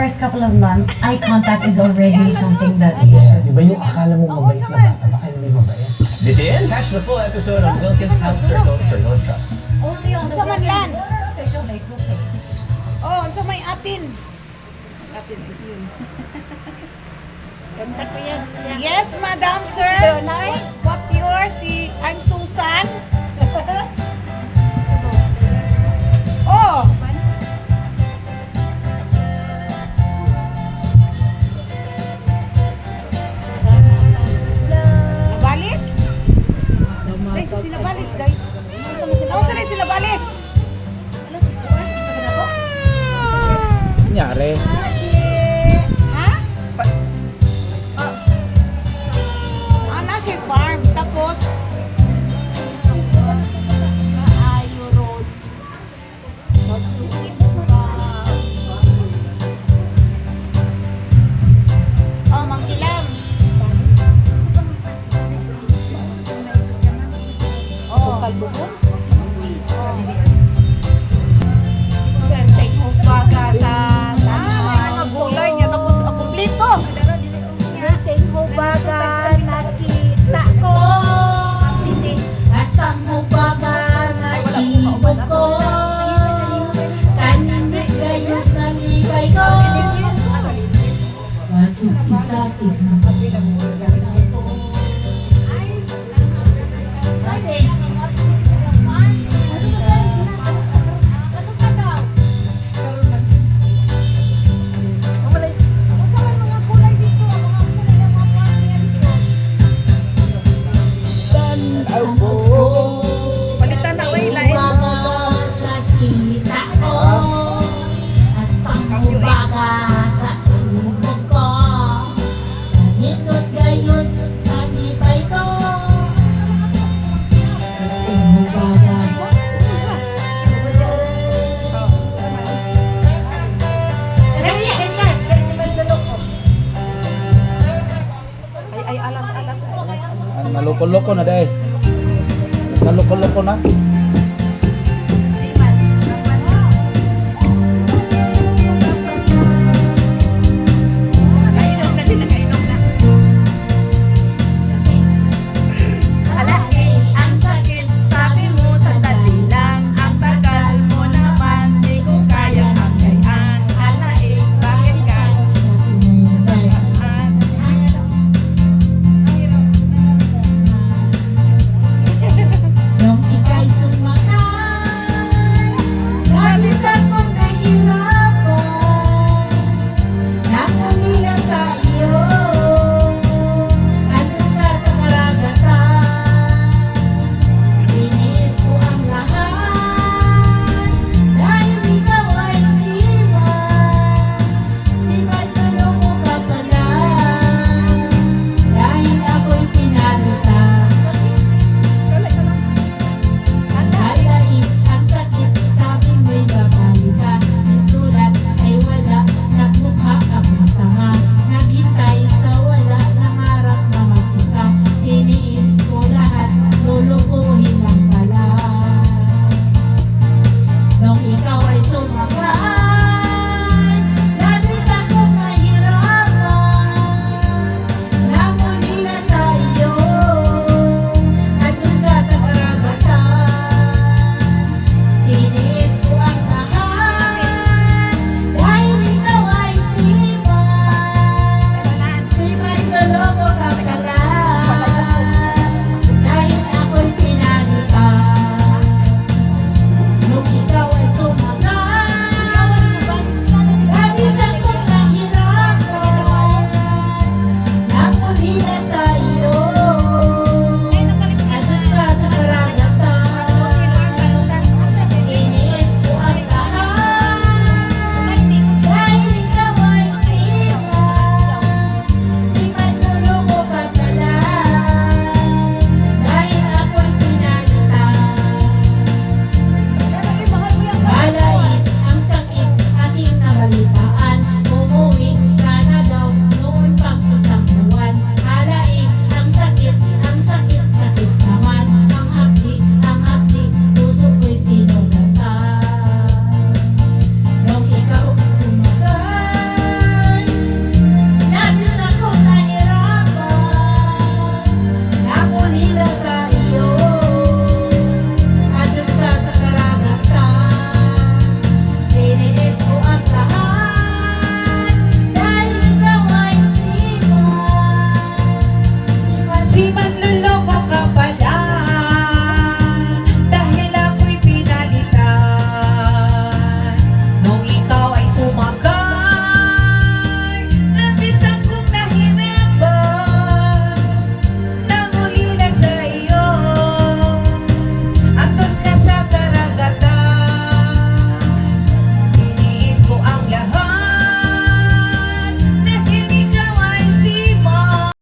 first couple of months, eye contact is already something that Yes, di ba yung akala mo mabait na bata, baka hindi mabait. Bitin, catch the full episode on Wilkins Health Circle, Circle of Trust. only on the Sa Manlan. official Facebook page. Oh, so may atin. Atin yun. Ganda ko yan. Yes, Madam Sir. What yours? I'm Susan. Oh, Nabalis? Ay, sinabalis, day. Ano sila sinabalis? Nangyari? Ha? Nasa farm. Tapos, Ayo Road. Magsukit ba? Oh, Mangkilam. Oh, Kalbukon. Pertek baga sa may mga gulay niya tapos kumpleto. Pertek baga nakita ko. Sige, hasta mo baga nakita ko. Kanin gayot ng ibay ko. Masuk isa Palitan na way lain. nakita ko. Hasta mo baga sa tulog ko. Kaninot gayot ng ibay ko. Pertek mo baga. Ay, alas. Naloko-loko na dahil. Naloko-loko na.